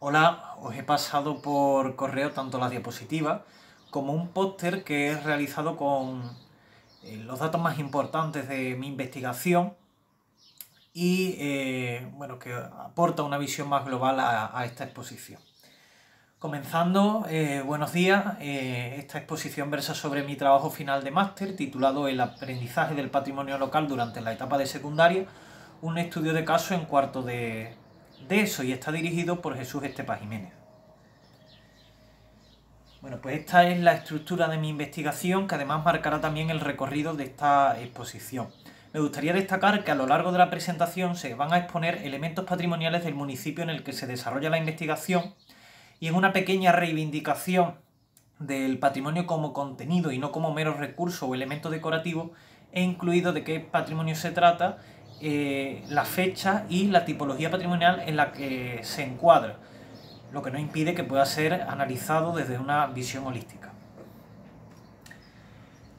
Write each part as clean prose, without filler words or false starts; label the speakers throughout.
Speaker 1: Hola, os he pasado por correo tanto la diapositiva como un póster que he realizado con los datos más importantes de mi investigación y bueno, que aporta una visión más global a esta exposición. Comenzando, buenos días, esta exposición versa sobre mi trabajo final de máster titulado El aprendizaje del patrimonio local durante la etapa de secundaria, un estudio de caso en cuarto de ESO, y está dirigido por Jesús Estepa Jiménez. Bueno, pues esta es la estructura de mi investigación, que además marcará también el recorrido de esta exposición. Me gustaría destacar que a lo largo de la presentación se van a exponer elementos patrimoniales del municipio en el que se desarrolla la investigación, y en una pequeña reivindicación del patrimonio como contenido y no como mero recurso o elemento decorativo, he incluido de qué patrimonio se trata, la fecha y la tipología patrimonial en la que se encuadra, lo que no impide que pueda ser analizado desde una visión holística.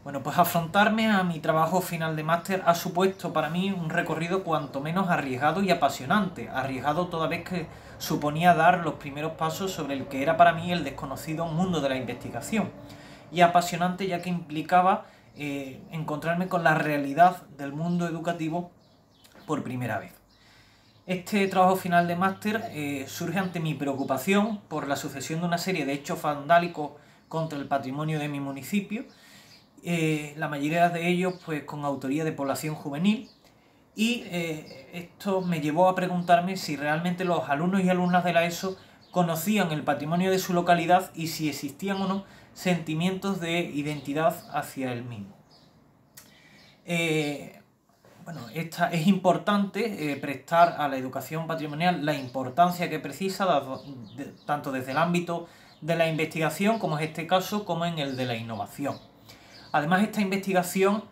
Speaker 1: Bueno, pues afrontarme a mi trabajo final de máster ha supuesto para mí un recorrido cuanto menos arriesgado y apasionante. Arriesgado toda vez que suponía dar los primeros pasos sobre el que era para mí el desconocido mundo de la investigación. Y apasionante ya que implicaba encontrarme con la realidad del mundo educativo por primera vez. Este trabajo final de máster surge ante mi preocupación por la sucesión de una serie de hechos vandálicos contra el patrimonio de mi municipio, la mayoría de ellos pues con autoría de población juvenil, y esto me llevó a preguntarme si realmente los alumnos y alumnas de la ESO conocían el patrimonio de su localidad y si existían o no sentimientos de identidad hacia el mismo. Bueno, es importante prestar a la educación patrimonial la importancia que precisa, tanto desde el ámbito de la investigación, como es este caso, como en el de la innovación. Además, esta investigación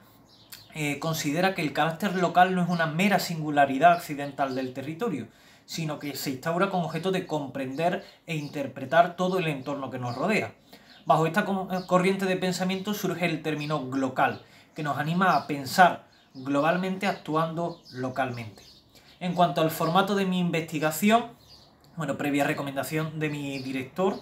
Speaker 1: considera que el carácter local no es una mera singularidad accidental del territorio, sino que se instaura con objeto de comprender e interpretar todo el entorno que nos rodea. Bajo esta corriente de pensamiento surge el término glocal, que nos anima a pensar globalmente actuando localmente. En cuanto al formato de mi investigación, bueno, previa recomendación de mi director,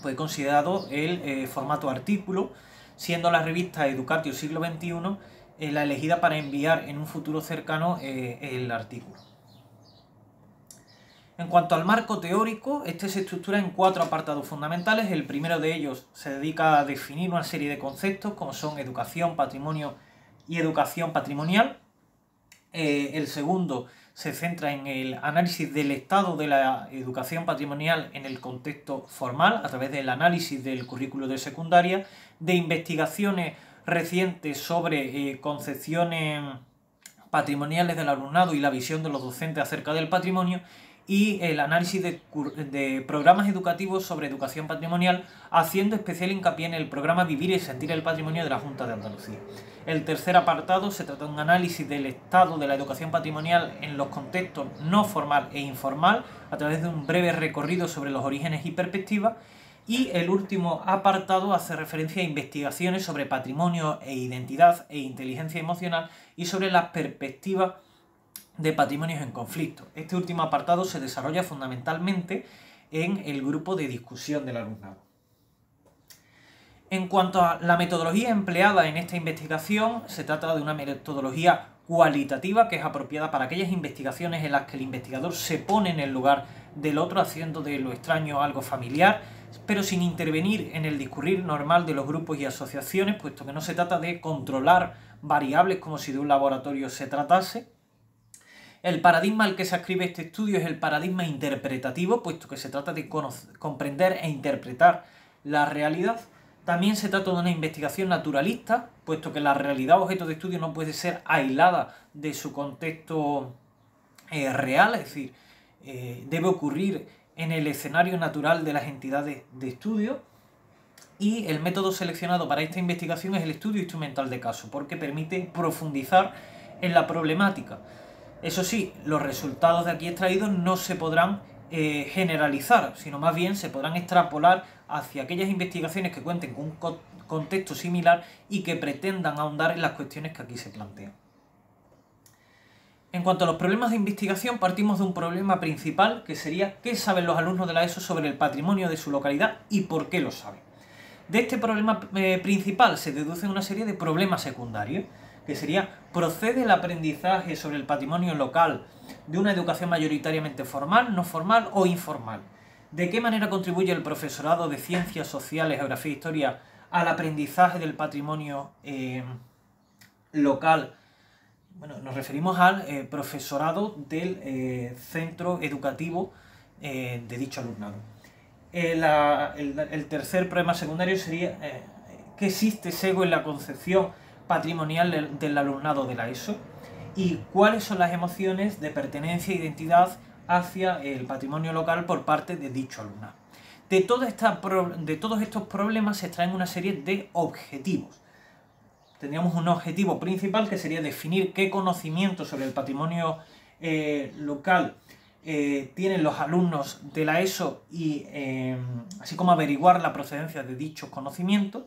Speaker 1: pues he considerado el formato artículo, siendo la revista Educatio Siglo XXI la elegida para enviar en un futuro cercano el artículo. En cuanto al marco teórico, este se estructura en 4 apartados fundamentales. El primero de ellos se dedica a definir una serie de conceptos como son educación, patrimonio y educación patrimonial. El segundo se centra en el análisis del estado de la educación patrimonial en el contexto formal, a través del análisis del currículo de secundaria, de investigaciones recientes sobre concepciones patrimoniales del alumnado y la visión de los docentes acerca del patrimonio, y el análisis de programas educativos sobre educación patrimonial, haciendo especial hincapié en el programa Vivir y Sentir el Patrimonio de la Junta de Andalucía. El tercer apartado se trata de un análisis del estado de la educación patrimonial en los contextos no formal e informal, a través de un breve recorrido sobre los orígenes y perspectivas. Y el último apartado hace referencia a investigaciones sobre patrimonio e identidad e inteligencia emocional y sobre las perspectivas de patrimonios en conflicto. Este último apartado se desarrolla fundamentalmente en el grupo de discusión del alumnado. En cuanto a la metodología empleada en esta investigación, se trata de una metodología cualitativa que es apropiada para aquellas investigaciones en las que el investigador se pone en el lugar del otro, haciendo de lo extraño algo familiar, pero sin intervenir en el discurrir normal de los grupos y asociaciones, puesto que no se trata de controlar variables como si de un laboratorio se tratase. El paradigma al que se ascribe este estudio es el paradigma interpretativo, puesto que se trata de comprender e interpretar la realidad. También se trata de una investigación naturalista, puesto que la realidad objeto de estudio no puede ser aislada de su contexto real, es decir, debe ocurrir en el escenario natural de las entidades de estudio. Y el método seleccionado para esta investigación es el estudio instrumental de caso, porque permite profundizar en la problemática. Eso sí, los resultados de aquí extraídos no se podrán generalizar, sino más bien se podrán extrapolar hacia aquellas investigaciones que cuenten con un contexto similar y que pretendan ahondar en las cuestiones que aquí se plantean. En cuanto a los problemas de investigación, partimos de un problema principal, que sería qué saben los alumnos de la ESO sobre el patrimonio de su localidad y por qué lo saben. De este problema principal se deducen una serie de problemas secundarios, que sería, ¿procede el aprendizaje sobre el patrimonio local de una educación mayoritariamente formal, no formal o informal? ¿De qué manera contribuye el profesorado de Ciencias Sociales, Geografía e Historia al aprendizaje del patrimonio local? Bueno, nos referimos al profesorado del centro educativo de dicho alumnado. El tercer problema secundario sería que existe sesgo en la concepción patrimonial del alumnado de la ESO y cuáles son las emociones de pertenencia e identidad hacia el patrimonio local por parte de dicho alumnado. De todos estos problemas se extraen una serie de objetivos. Tendríamos un objetivo principal que sería definir qué conocimiento sobre el patrimonio local tienen los alumnos de la ESO y así como averiguar la procedencia de dichos conocimientos.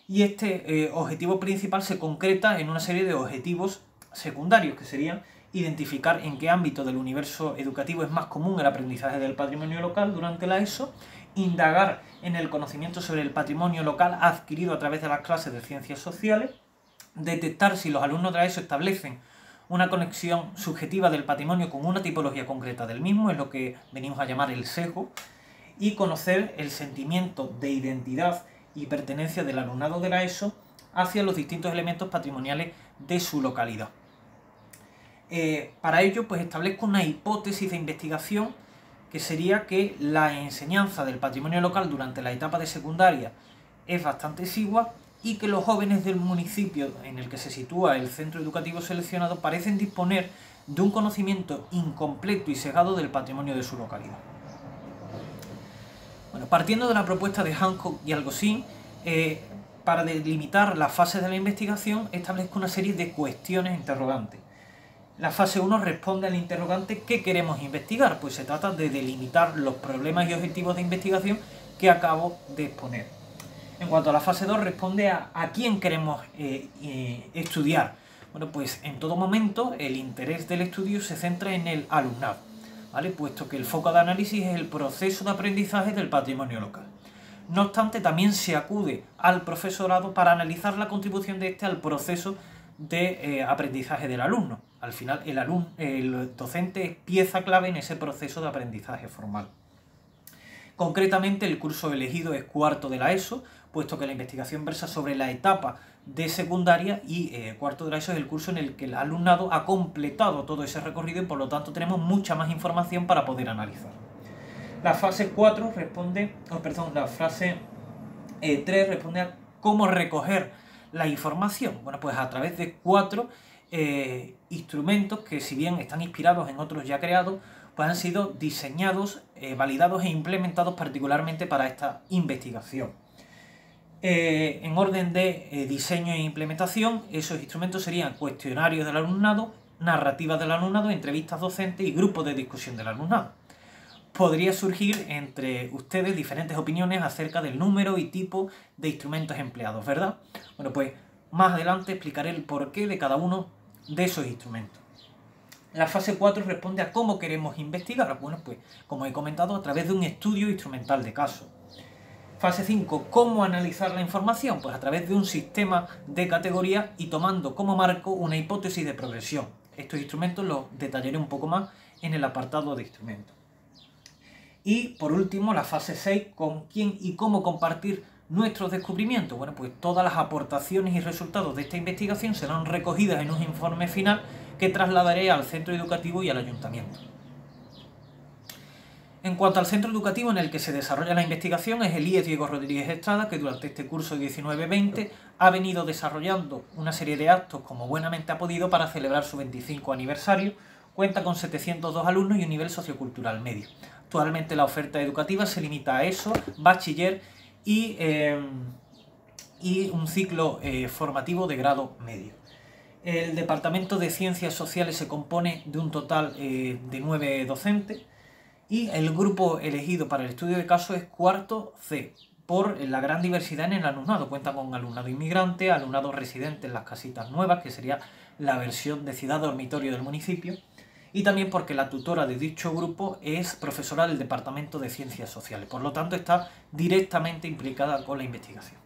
Speaker 1: Y este objetivo principal se concreta en una serie de objetivos secundarios, que serían identificar en qué ámbito del universo educativo es más común el aprendizaje del patrimonio local durante la ESO, indagar en el conocimiento sobre el patrimonio local adquirido a través de las clases de ciencias sociales, detectar si los alumnos de la ESO establecen una conexión subjetiva del patrimonio con una tipología concreta del mismo, es lo que venimos a llamar el sesgo, y conocer el sentimiento de identidad y pertenencia del alumnado de la ESO hacia los distintos elementos patrimoniales de su localidad. Para ello, pues establezco una hipótesis de investigación que sería que la enseñanza del patrimonio local durante la etapa de secundaria es bastante exigua y que los jóvenes del municipio en el que se sitúa el centro educativo seleccionado parecen disponer de un conocimiento incompleto y sesgado del patrimonio de su localidad. Bueno, partiendo de la propuesta de Hancock y Algosin, para delimitar las fases de la investigación establezco una serie de cuestiones interrogantes. La fase 1 responde al interrogante ¿qué queremos investigar? Pues se trata de delimitar los problemas y objetivos de investigación que acabo de exponer. En cuanto a la fase 2, responde a quién queremos estudiar. Bueno, pues en todo momento el interés del estudio se centra en el alumnado, ¿vale? Puesto que el foco de análisis es el proceso de aprendizaje del patrimonio local. No obstante, también se acude al profesorado para analizar la contribución de este al proceso de aprendizaje del alumno. Al final, el docente es pieza clave en ese proceso de aprendizaje formal. Concretamente, el curso elegido es cuarto de la ESO, puesto que la investigación versa sobre la etapa de secundaria y cuarto de la ESO es el curso en el que el alumnado ha completado todo ese recorrido y por lo tanto tenemos mucha más información para poder analizar. La fase 4 responde, la fase 3 responde a cómo recoger la información. Bueno, pues a través de 4 instrumentos que, si bien están inspirados en otros ya creados, pues han sido diseñados, validados e implementados particularmente para esta investigación. En orden de diseño e implementación, esos instrumentos serían cuestionarios del alumnado, narrativas del alumnado, entrevistas docentes y grupos de discusión del alumnado. Podría surgir entre ustedes diferentes opiniones acerca del número y tipo de instrumentos empleados, ¿verdad? Bueno, pues más adelante explicaré el porqué de cada uno de esos instrumentos. La fase 4 responde a cómo queremos investigar. Bueno, pues como he comentado, a través de un estudio instrumental de caso. Fase 5, ¿cómo analizar la información? Pues a través de un sistema de categorías y tomando como marco una hipótesis de progresión. Estos instrumentos los detallaré un poco más en el apartado de instrumentos. Y por último, la fase 6, ¿con quién y cómo compartir nuestros descubrimientos? Bueno, pues todas las aportaciones y resultados de esta investigación serán recogidas en un informe final que trasladaré al centro educativo y al ayuntamiento. En cuanto al centro educativo en el que se desarrolla la investigación es el IES Diego Rodríguez Estrada, que durante este curso 19-20 ha venido desarrollando una serie de actos como buenamente ha podido para celebrar su 25 aniversario. Cuenta con 702 alumnos y un nivel sociocultural medio. Actualmente la oferta educativa se limita a ESO, bachiller y un ciclo formativo de grado medio. El Departamento de Ciencias Sociales se compone de un total de 9 docentes y el grupo elegido para el estudio de caso es cuarto C, por la gran diversidad en el alumnado. Cuenta con alumnado inmigrante, alumnado residente en las casitas nuevas, que sería la versión de ciudad dormitorio del municipio, y también porque la tutora de dicho grupo es profesora del Departamento de Ciencias Sociales, por lo tanto está directamente implicada con la investigación.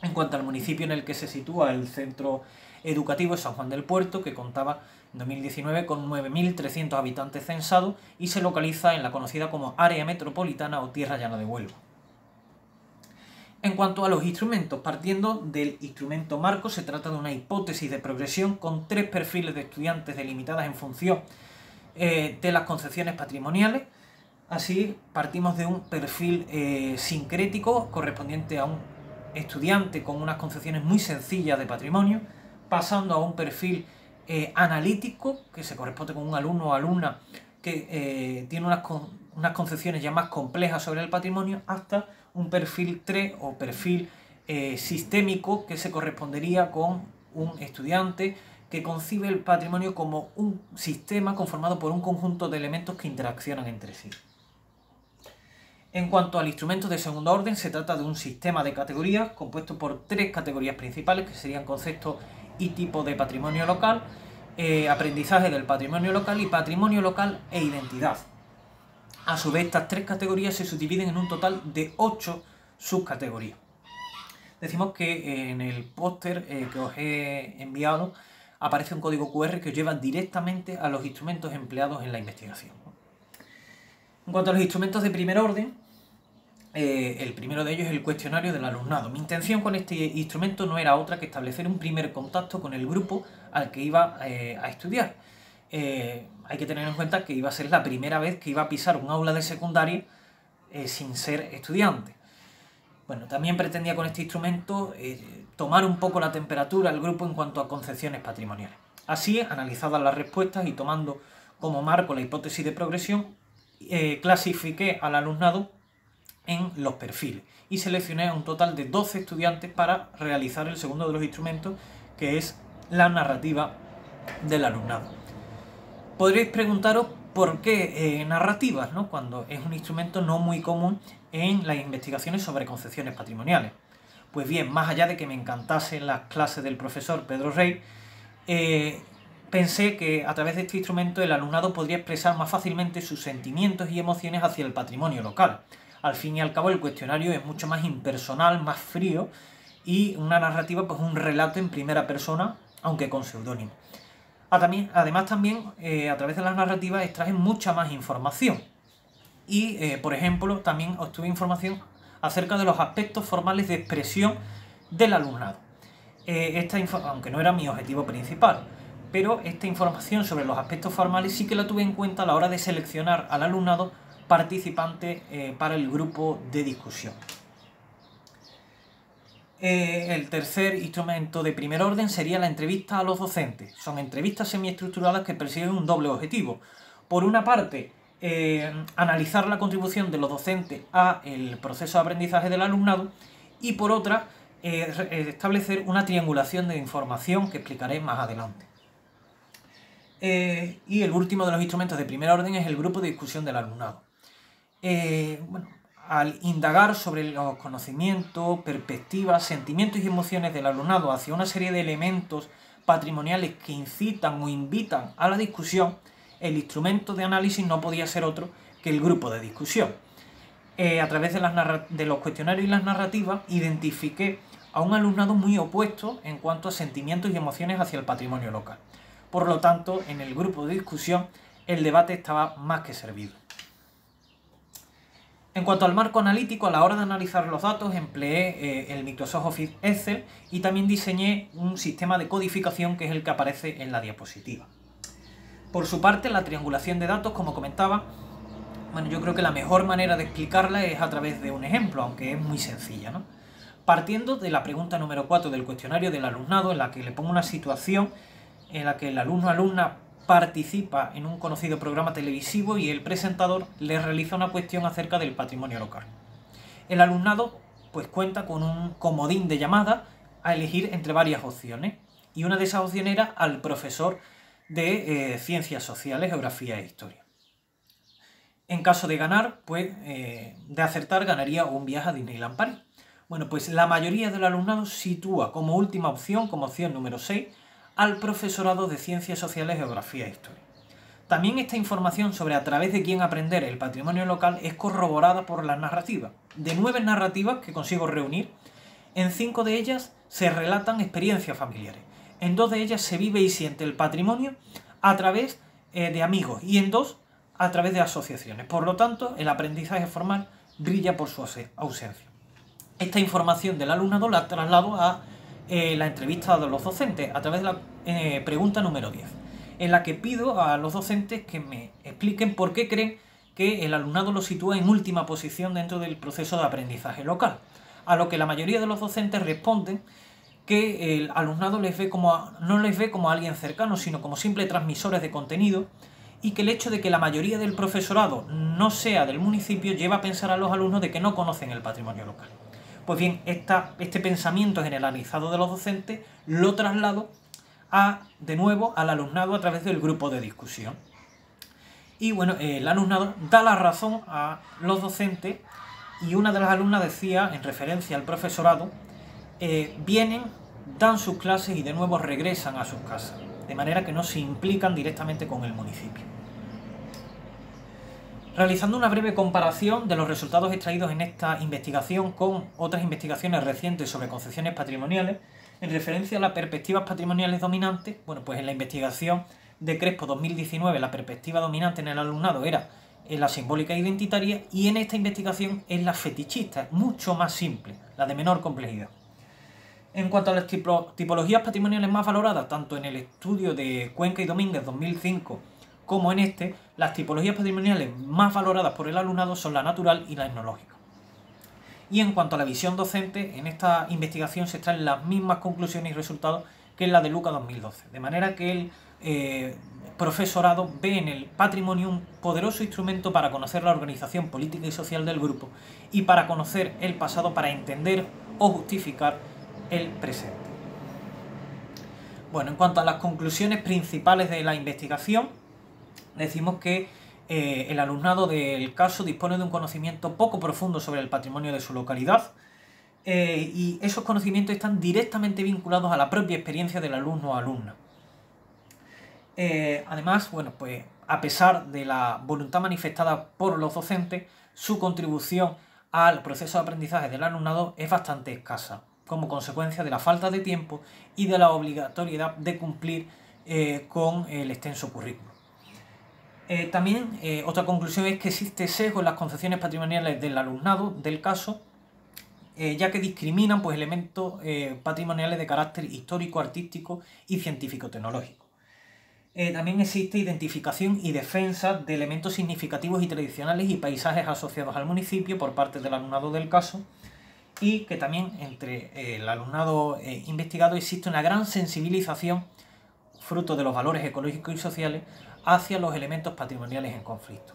Speaker 1: En cuanto al municipio en el que se sitúa el centro educativo es San Juan del Puerto, que contaba en 2019 con 9.300 habitantes censados y se localiza en la conocida como Área Metropolitana o Tierra Llana de Huelva. En cuanto a los instrumentos, partiendo del instrumento marco, se trata de una hipótesis de progresión con 3 perfiles de estudiantes delimitadas en función de las concepciones patrimoniales. Así, partimos de un perfil sincrético correspondiente a un estudiante con unas concepciones muy sencillas de patrimonio, pasando a un perfil analítico, que se corresponde con un alumno o alumna que tiene unas concepciones ya más complejas sobre el patrimonio, hasta un perfil 3 o perfil sistémico, que se correspondería con un estudiante que concibe el patrimonio como un sistema conformado por un conjunto de elementos que interaccionan entre sí. En cuanto al instrumento de segundo orden, se trata de un sistema de categorías compuesto por 3 categorías principales, que serían conceptos y tipos de patrimonio local, aprendizaje del patrimonio local y patrimonio local e identidad. A su vez, estas 3 categorías se subdividen en un total de 8 subcategorías. Decimos que en el póster que os he enviado aparece un código QR que os lleva directamente a los instrumentos empleados en la investigación. En cuanto a los instrumentos de primer orden, el primero de ellos es el cuestionario del alumnado. Mi intención con este instrumento no era otra que establecer un primer contacto con el grupo al que iba a estudiar. Hay que tener en cuenta que iba a ser la primera vez que iba a pisar un aula de secundaria sin ser estudiante. Bueno, también pretendía con este instrumento tomar un poco la temperatura al grupo en cuanto a concepciones patrimoniales. Así, analizadas las respuestas y tomando como marco la hipótesis de progresión, clasifiqué al alumnado en los perfiles y seleccioné a un total de 12 estudiantes para realizar el segundo de los instrumentos, que es la narrativa del alumnado. Podréis preguntaros por qué narrativas, ¿no?, cuando es un instrumento no muy común en las investigaciones sobre concepciones patrimoniales. Pues bien, más allá de que me encantasen las clases del profesor Pedro Rey, pensé que a través de este instrumento el alumnado podría expresar más fácilmente sus sentimientos y emociones hacia el patrimonio local. Al fin y al cabo, el cuestionario es mucho más impersonal, más frío, y una narrativa, pues un relato en primera persona, aunque con seudónimo. Además, también a través de las narrativas extraen mucha más información. Y, por ejemplo, también obtuve información acerca de los aspectos formales de expresión del alumnado. Aunque no era mi objetivo principal, pero esta información sobre los aspectos formales sí que la tuve en cuenta a la hora de seleccionar al alumnado participante para el grupo de discusión. El tercer instrumento de primer orden sería la entrevista a los docentes. Son entrevistas semiestructuradas que persiguen un doble objetivo. Por una parte, analizar la contribución de los docentes al proceso de aprendizaje del alumnado, y por otra, establecer una triangulación de información que explicaré más adelante. Y el último de los instrumentos de primer orden es el grupo de discusión del alumnado. Al indagar sobre los conocimientos, perspectivas, sentimientos y emociones del alumnado hacia una serie de elementos patrimoniales que incitan o invitan a la discusión, el instrumento de análisis no podía ser otro que el grupo de discusión. A través de los cuestionarios y las narrativas, identifiqué a un alumnado muy opuesto en cuanto a sentimientos y emociones hacia el patrimonio local. Por lo tanto, en el grupo de discusión, el debate estaba más que servido. En cuanto al marco analítico, a la hora de analizar los datos empleé el Microsoft Office Excel y también diseñé un sistema de codificación que es el que aparece en la diapositiva. Por su parte, la triangulación de datos, como comentaba, yo creo que la mejor manera de explicarla es a través de un ejemplo, aunque es muy sencilla, ¿no? Partiendo de la pregunta número 4 del cuestionario del alumnado, en la que le pongo una situación en la que el alumno o alumna participa en un conocido programa televisivo y el presentador le realiza una cuestión acerca del patrimonio local. El alumnado pues cuenta con un comodín de llamada a elegir entre varias opciones, y una de esas opciones era al profesor de Ciencias Sociales, Geografía e Historia. En caso de ganar, pues de acertar, ganaría un viaje a Disneyland París. Bueno, pues la mayoría del alumnado sitúa como última opción, como opción número 6, al profesorado de Ciencias Sociales, Geografía e Historia. También esta información sobre a través de quién aprender el patrimonio local es corroborada por las narrativas. De 9 narrativas que consigo reunir, en 5 de ellas se relatan experiencias familiares. En 2 de ellas se vive y siente el patrimonio a través de amigos y en 2 a través de asociaciones. Por lo tanto, el aprendizaje formal brilla por su ausencia. Esta información del alumnado la traslado a la entrevista de los docentes a través de la pregunta número 10, en la que pido a los docentes que me expliquen por qué creen que el alumnado lo sitúa en última posición dentro del proceso de aprendizaje local. A lo que la mayoría de los docentes responden que el alumnado no les ve como a alguien cercano, sino como simples transmisores de contenido, y que el hecho de que la mayoría del profesorado no sea del municipio lleva a pensar a los alumnos de que no conocen el patrimonio local. Pues bien, este pensamiento generalizado de los docentes lo traslado de nuevo al alumnado a través del grupo de discusión. Y bueno, el alumnado da la razón a los docentes y una de las alumnas decía, en referencia al profesorado, vienen, dan sus clases y de nuevo regresan a sus casas, de manera que no se implican directamente con el municipio. Realizando una breve comparación de los resultados extraídos en esta investigación con otras investigaciones recientes sobre concepciones patrimoniales, en referencia a las perspectivas patrimoniales dominantes, bueno, pues en la investigación de Crespo 2019 la perspectiva dominante en el alumnado era la simbólica identitaria, y en esta investigación es la fetichista, es mucho más simple, la de menor complejidad. En cuanto a las tipologías patrimoniales más valoradas, tanto en el estudio de Cuenca y Domínguez 2005 como en este, las tipologías patrimoniales más valoradas por el alumnado son la natural y la etnológica. Y en cuanto a la visión docente, en esta investigación se extraen las mismas conclusiones y resultados que en la de Luca 2012, de manera que el profesorado ve en el patrimonio un poderoso instrumento para conocer la organización política y social del grupo y para conocer el pasado para entender o justificar el presente. Bueno, en cuanto a las conclusiones principales de la investigación, decimos que el alumnado del caso dispone de un conocimiento poco profundo sobre el patrimonio de su localidad, y esos conocimientos están directamente vinculados a la propia experiencia del alumno o alumna. Además, bueno, pues a pesar de la voluntad manifestada por los docentes, su contribución al proceso de aprendizaje del alumnado es bastante escasa, como consecuencia de la falta de tiempo y de la obligatoriedad de cumplir con el extenso currículo. También otra conclusión es que existe sesgo en las concepciones patrimoniales del alumnado del caso, ya que discriminan pues, elementos patrimoniales de carácter histórico, artístico y científico-tecnológico. También existe identificación y defensa de elementos significativos y tradicionales y paisajes asociados al municipio por parte del alumnado del caso, y que también entre el alumnado investigado existe una gran sensibilización, fruto de los valores ecológicos y sociales, hacia los elementos patrimoniales en conflicto.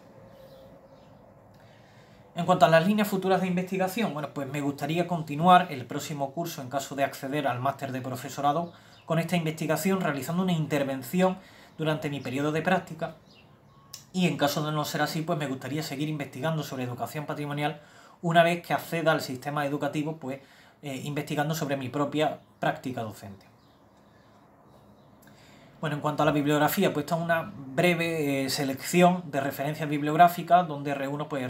Speaker 1: En cuanto a las líneas futuras de investigación, bueno, pues me gustaría continuar el próximo curso, en caso de acceder al máster de profesorado, con esta investigación, realizando una intervención durante mi periodo de práctica, y en caso de no ser así, pues me gustaría seguir investigando sobre educación patrimonial una vez que acceda al sistema educativo, pues investigando sobre mi propia práctica docente. Bueno, en cuanto a la bibliografía, pues esta es una breve selección de referencias bibliográficas donde reúno pues,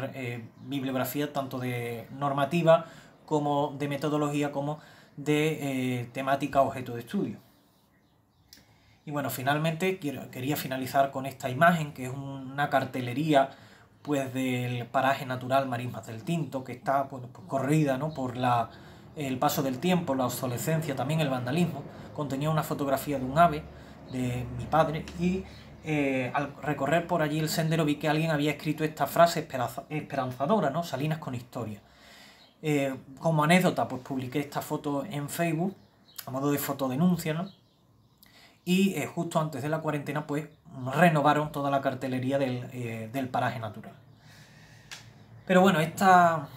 Speaker 1: bibliografía tanto de normativa como de metodología como de temática objeto de estudio. Y bueno, finalmente quería finalizar con esta imagen, que es una cartelería pues, del paraje natural Marismas del Tinto, que está pues, corrida, ¿no? por el paso del tiempo, la obsolescencia, también el vandalismo. Contenía una fotografía de un ave, de mi padre, y al recorrer por allí el sendero vi que alguien había escrito esta frase esperanzadora, ¿no? Salinas con historia. Como anécdota, pues publiqué esta foto en Facebook, a modo de fotodenuncia, ¿no? Y justo antes de la cuarentena, pues renovaron toda la cartelería del paraje natural. Pero bueno, esta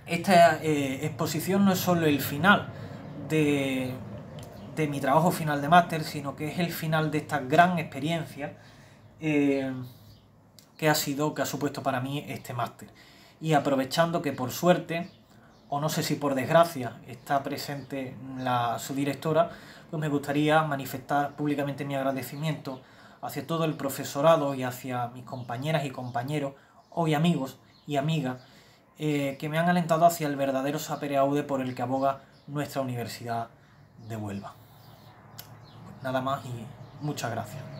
Speaker 1: exposición no es solo el final de mi trabajo final de máster, sino que es el final de esta gran experiencia que ha supuesto para mí este máster. Y aprovechando que por suerte o no sé si por desgracia está presente su directora, pues me gustaría manifestar públicamente mi agradecimiento hacia todo el profesorado y hacia mis compañeras y compañeros, hoy amigos y amigas, que me han alentado hacia el verdadero sapere aude por el que aboga nuestra Universidad de Huelva. Nada más y muchas gracias.